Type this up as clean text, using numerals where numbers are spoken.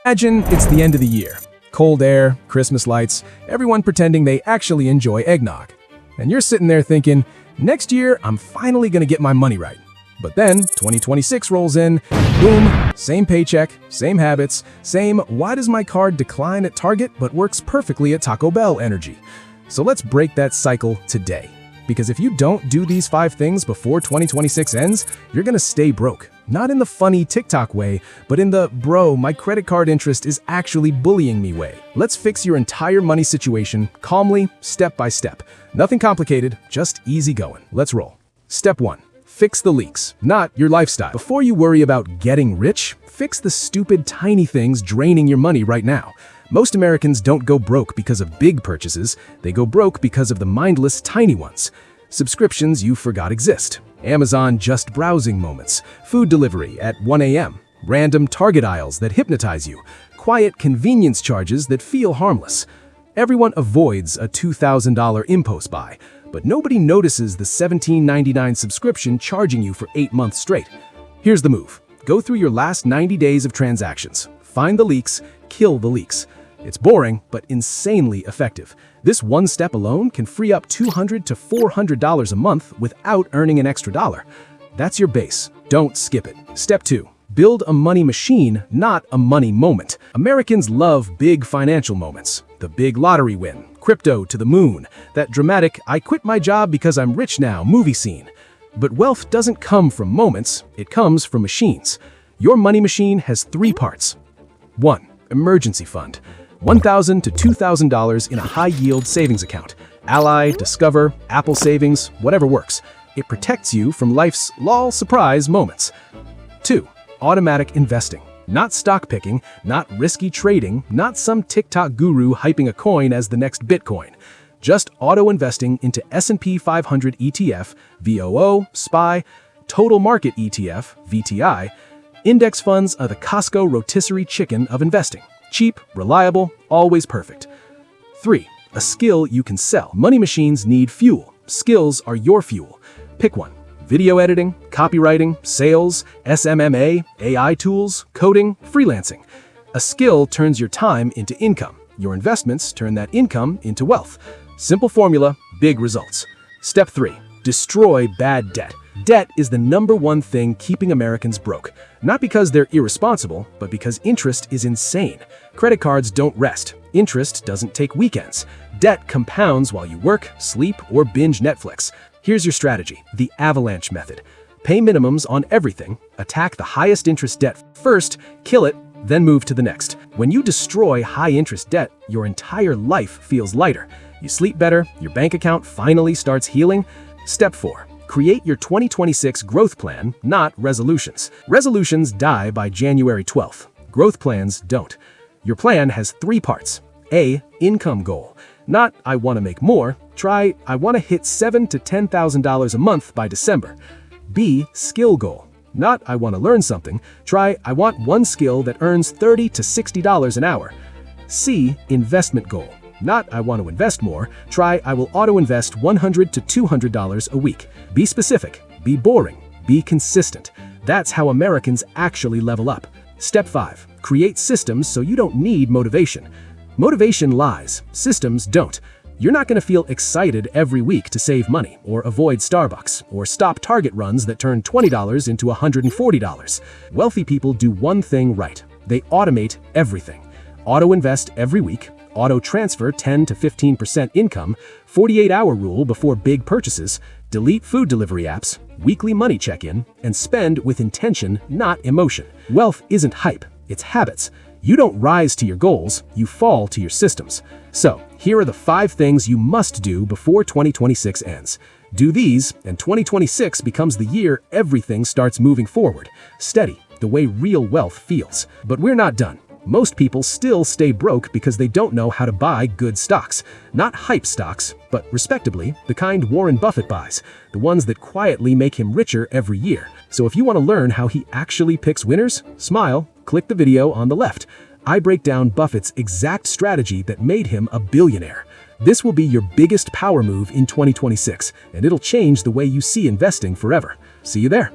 Imagine it's the end of the year. Cold air, Christmas lights, everyone pretending they actually enjoy eggnog. And you're sitting there thinking, next year I'm finally gonna get my money right. But then 2026 rolls in, boom, same paycheck, same habits, same why does my card decline at Target but works perfectly at Taco Bell energy. So let's break that cycle today. Because if you don't do these 5 things before 2026 ends, you're gonna stay broke. Not in the funny TikTok way, but in the, bro, my credit card interest is actually bullying me way. Let's fix your entire money situation calmly, step by step. Nothing complicated, just easy going. Let's roll. Step 1. Fix the leaks, not your lifestyle. Before you worry about getting rich, fix the stupid tiny things draining your money right now. Most Americans don't go broke because of big purchases, they go broke because of the mindless tiny ones. Subscriptions you forgot exist, Amazon just browsing moments, food delivery at 1 a.m., random Target aisles that hypnotize you, quiet convenience charges that feel harmless. Everyone avoids a $2,000 impulse buy, but nobody notices the $17.99 subscription charging you for 8 months straight. Here's the move. Go through your last 90 days of transactions. Find the leaks, kill the leaks. It's boring, but insanely effective. This one step alone can free up $200 to $400 a month without earning an extra dollar. That's your base. Don't skip it. Step 2. Build a money machine, not a money moment. Americans love big financial moments. The big lottery win, crypto to the moon, that dramatic I quit my job because I'm rich now movie scene. But wealth doesn't come from moments, it comes from machines. Your money machine has 3 parts. 1. Emergency fund. $1,000 to $2,000 in a high-yield savings account. Ally, Discover, Apple Savings, whatever works. It protects you from life's lol surprise moments. 2. Automatic investing. Not stock picking, not risky trading, not some TikTok guru hyping a coin as the next Bitcoin. Just auto-investing into S&P 500 ETF, VOO, SPY, Total Market ETF, VTI. Index funds are the Costco rotisserie chicken of investing. Cheap, reliable, always perfect. 3. A skill you can sell. Money machines need fuel. Skills are your fuel. Pick one. Video editing, copywriting, sales, SMMA, AI tools, coding, freelancing. A skill turns your time into income. Your investments turn that income into wealth. Simple formula, big results. Step 3. Destroy bad debt. Debt is the #1 thing keeping Americans broke. Not because they're irresponsible, but because interest is insane. Credit cards don't rest. Interest doesn't take weekends. Debt compounds while you work, sleep, or binge Netflix. Here's your strategy, the avalanche method. Pay minimums on everything, attack the highest interest debt first, kill it, then move to the next. When you destroy high-interest debt, your entire life feels lighter. You sleep better, your bank account finally starts healing. Step 4. Create your 2026 growth plan, not resolutions. Resolutions die by January 12th. Growth plans don't. Your plan has 3 parts. A. Income goal. Not, I want to make more. Try, I want to hit $7,000 to $10,000 a month by December. B. Skill goal. Not, I want to learn something. Try, I want one skill that earns $30 to $60 an hour. C. Investment goal. Not, I want to invest more. Try, I will auto-invest $100 to $200 a week. Be specific, be boring, be consistent. That's how Americans actually level up. Step 5. Create systems so you don't need motivation. Motivation lies, systems don't. You're not going to feel excited every week to save money, or avoid Starbucks, or stop Target runs that turn $20 into $140. Wealthy people do one thing right. They automate everything. Auto-invest every week, auto-transfer 10 to 15% income, 48-hour rule before big purchases, delete food delivery apps, weekly money check-in, and spend with intention, not emotion. Wealth isn't hype, it's habits. You don't rise to your goals, you fall to your systems. So, here are the 5 things you must do before 2026 ends. Do these, and 2026 becomes the year everything starts moving forward. Steady, the way real wealth feels. But we're not done. Most people still stay broke because they don't know how to buy good stocks. Not hype stocks, but respectably, the kind Warren Buffett buys, the ones that quietly make him richer every year. So if you want to learn how he actually picks winners, smile, click the video on the left. I break down Buffett's exact strategy that made him a billionaire. This will be your biggest power move in 2026, and it'll change the way you see investing forever. See you there.